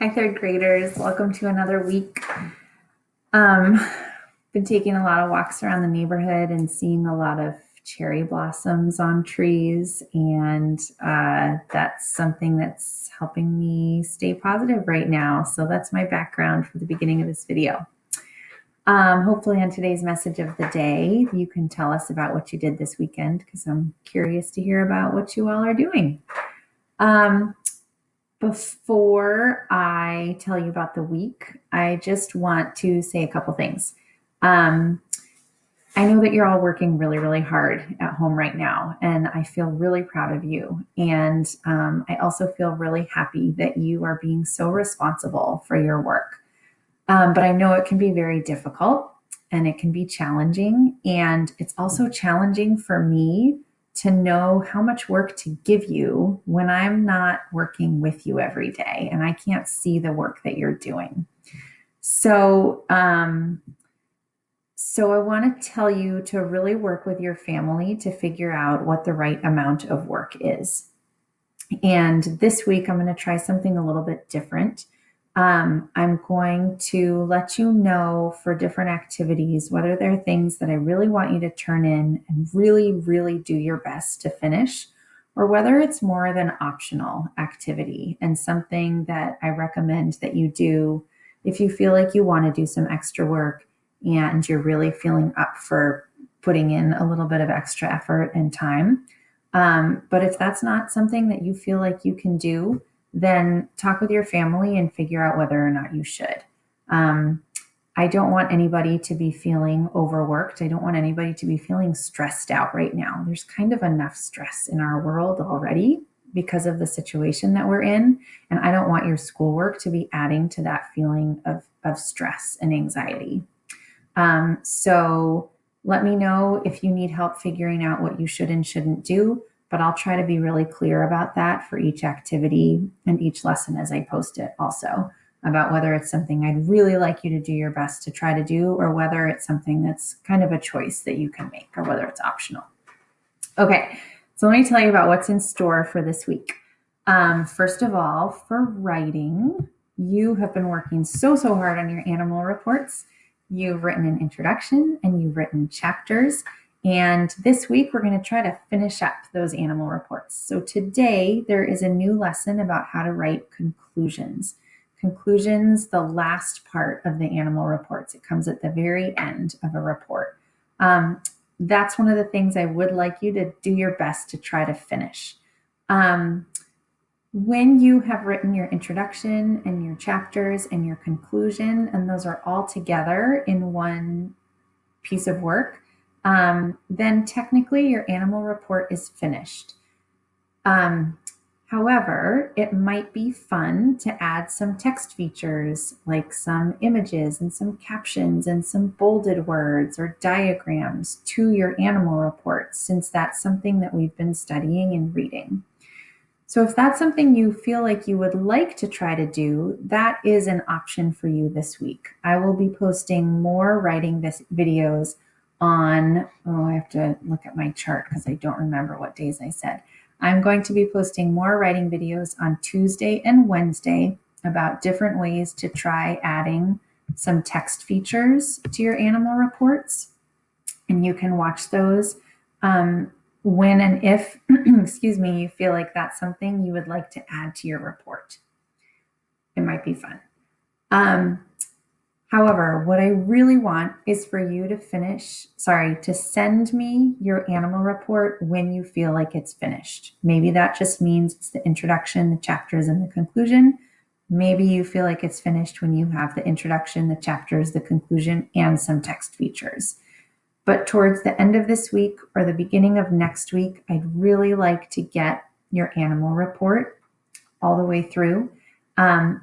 Hi, third graders. Welcome to another week. Been taking a lot of walks around the neighborhood and seeing a lot of cherry blossoms on trees, and that's something that's helping me stay positive right now. So that's my background for the beginning of this video. Hopefully on today's message of the day, you can tell us about what you did this weekend, because I'm curious to hear about what you all are doing. Before I tell you about the week, I just want to say a couple things. I know that you're all working really, really hard at home right now, and I feel really proud of you. And I also feel really happy that you are being so responsible for your work. But I know it can be very difficult and it can be challenging. And it's also challenging for me to know how much work to give you when I'm not working with you every day and I can't see the work that you're doing. So I want to tell you to really work with your family to figure out what the right amount of work is. And this week, I'm going to try something a little bit different. I'm going to let you know for different activities whether they're things that I really want you to turn in and really, really do your best to finish, or whether it's more of an optional activity and something that I recommend that you do if you feel like you want to do some extra work and you're really feeling up for putting in a little bit of extra effort and time. But if that's not something that you feel like you can do, then talk with your family and figure out whether or not you should. I don't want anybody to be feeling overworked. I don't want anybody to be feeling stressed out right now. There's kind of enough stress in our world already because of the situation that we're in. And I don't want your schoolwork to be adding to that feeling of stress and anxiety. So let me know if you need help figuring out what you should and shouldn't do, but I'll try to be really clear about that for each activity and each lesson as I post it also, about whether it's something I'd really like you to do your best to try to do, or whether it's something that's kind of a choice that you can make, or whether it's optional. Okay, so let me tell you about what's in store for this week. First of all, for writing, you have been working so hard on your animal reports. You've written an introduction and you've written chapters. And this week, we're going to try to finish up those animal reports. So today, there is a new lesson about how to write conclusions. Conclusions, the last part of the animal reports. It comes at the very end of a report. That's one of the things I would like you to do your best to try to finish. When you have written your introduction and your chapters and your conclusion, and those are all together in one piece of work, then technically your animal report is finished. However, it might be fun to add some text features like some images and some captions and some bolded words or diagrams to your animal reports, since that's something that we've been studying and reading. So if that's something you feel like you would like to try to do, that is an option for you this week. I will be posting more writing videos on, I have to look at my chart because I don't remember what days I said. I'm going to be posting more writing videos on Tuesday and Wednesday about different ways to try adding some text features to your animal reports. And you can watch those when and if, excuse me, you feel like that's something you would like to add to your report. It might be fun. However, what I really want is for you to send me your animal report when you feel like it's finished. Maybe that just means it's the introduction, the chapters, and the conclusion. Maybe you feel like it's finished when you have the introduction, the chapters, the conclusion, and some text features. But towards the end of this week or the beginning of next week, I'd really like to get your animal report all the way through,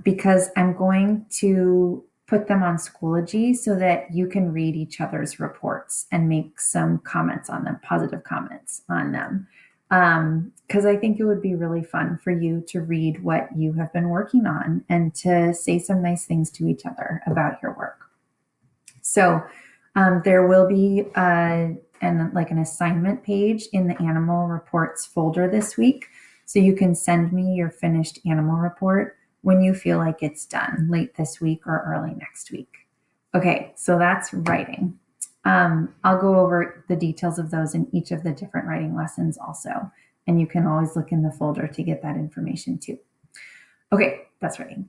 because I'm going to put them on Schoology so that you can read each other's reports and make some comments on them, positive comments on them. Because I think it would be really fun for you to read what you have been working on and to say some nice things to each other about your work. So there will be an assignment page in the animal reports folder this week. So you can send me your finished animal report when you feel like it's done, late this week or early next week. Okay, so that's writing. I'll go over the details of those in each of the different writing lessons also, and you can always look in the folder to get that information too. Okay, that's writing.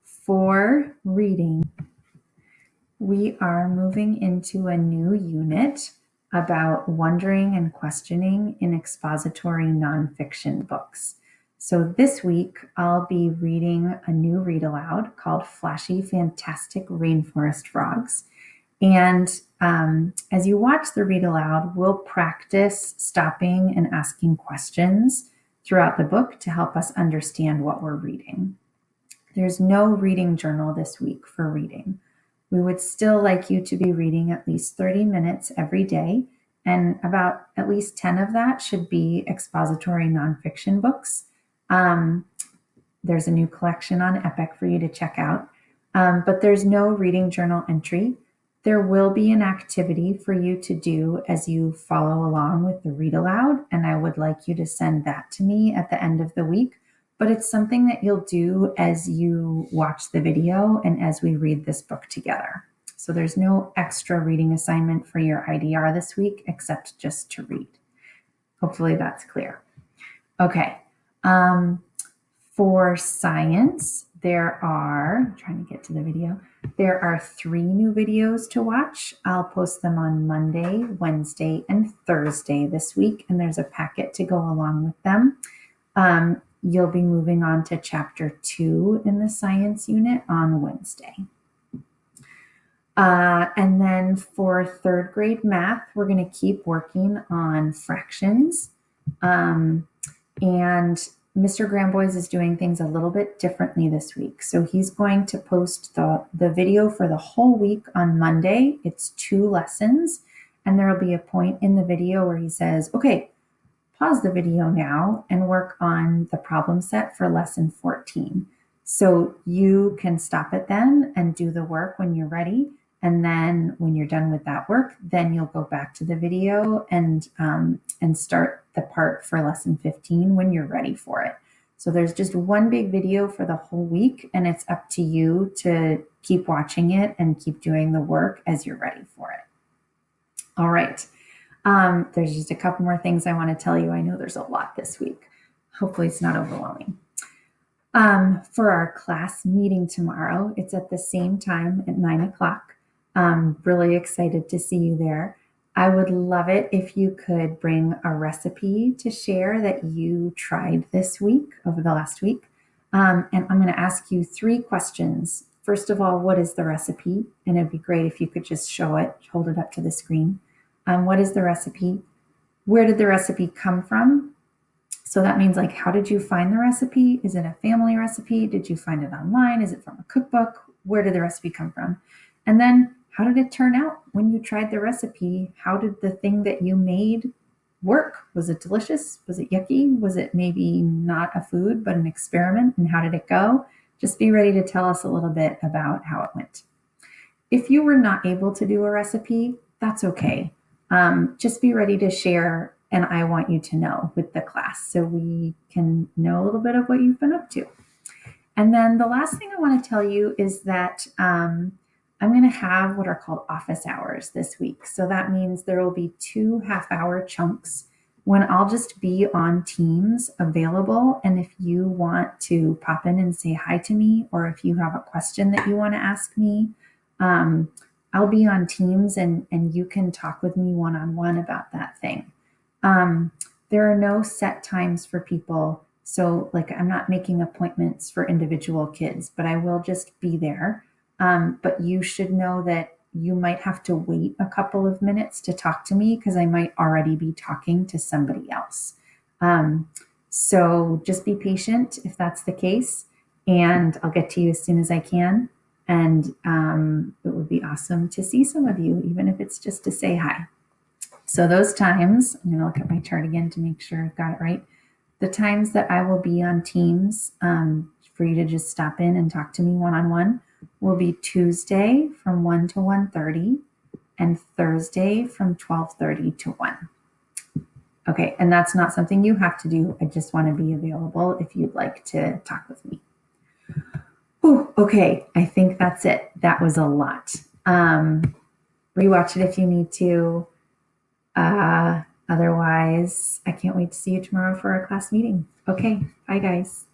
For reading, we are moving into a new unit about wondering and questioning in expository nonfiction books. So this week, I'll be reading a new read aloud called Flashy Fantastic Rainforest Frogs. And as you watch the read aloud, we'll practice stopping and asking questions throughout the book to help us understand what we're reading. There's no reading journal this week for reading. We would still like you to be reading at least 30 minutes every day, and about at least 10 of that should be expository nonfiction books. There's a new collection on Epic for you to check out, but there's no reading journal entry. There will be an activity for you to do as you follow along with the read aloud, and I would like you to send that to me at the end of the week. But it's something that you'll do as you watch the video and as we read this book together. So there's no extra reading assignment for your IDR this week except just to read. Hopefully that's clear. Okay. For science, I'm trying to get to the video. There are 3 new videos to watch. I'll post them on Monday, Wednesday, and Thursday this week, and there's a packet to go along with them. You'll be moving on to chapter 2 in the science unit on Wednesday. And then for 3rd grade math, we're going to keep working on fractions. And Mr. Gramboys is doing things a little bit differently this week. So he's going to post the video for the whole week on Monday. It's 2 lessons. And there will be a point in the video where he says, okay, pause the video now and work on the problem set for lesson 14. So you can stop it then and do the work when you're ready. And then when you're done with that work, then you'll go back to the video and start the part for lesson 15 when you're ready for it. So there's just one big video for the whole week, and it's up to you to keep watching it and keep doing the work as you're ready for it. All right. There's just a couple more things I want to tell you. I know there's a lot this week. Hopefully it's not overwhelming. For our class meeting tomorrow, it's at the same time at 9 o'clock. I'm really excited to see you there. I would love it if you could bring a recipe to share that you tried this week, over the last week. And I'm going to ask you 3 questions. First of all, what is the recipe? And it'd be great if you could just show it, hold it up to the screen. What is the recipe? Where did the recipe come from? So that means, like, how did you find the recipe? Is it a family recipe? Did you find it online? Is it from a cookbook? Where did the recipe come from? And then how did it turn out when you tried the recipe? How did the thing that you made work? Was it delicious? Was it yucky? Was it maybe not a food, but an experiment? And how did it go? Just be ready to tell us a little bit about how it went. If you were not able to do a recipe, that's okay. Just be ready to share, and I want you to know with the class so we can know a little bit of what you've been up to. And then the last thing I want to tell you is that I'm going to have what are called office hours this week. So that means there will be 2 half-hour chunks when I'll just be on Teams available. And if you want to pop in and say hi to me, or if you have a question that you want to ask me, I'll be on Teams and you can talk with me one-on-one about that thing. There are no set times for people. So like, I'm not making appointments for individual kids, but I will just be there. But you should know that you might have to wait a couple of minutes to talk to me because I might already be talking to somebody else. So just be patient if that's the case, and I'll get to you as soon as I can. And it would be awesome to see some of you, even if it's just to say hi. So those times, I'm going to look at my chart again to make sure I've got it right. The times that I will be on Teams for you to just stop in and talk to me one-on-one will be Tuesday from 1 to 1:30 and Thursday from 12:30 to 1. Okay, and that's not something you have to do. I just want to be available if you'd like to talk with me. Okay, I think that's it. That was a lot. Rewatch it if you need to. Otherwise, I can't wait to see you tomorrow for our class meeting. Okay, bye guys.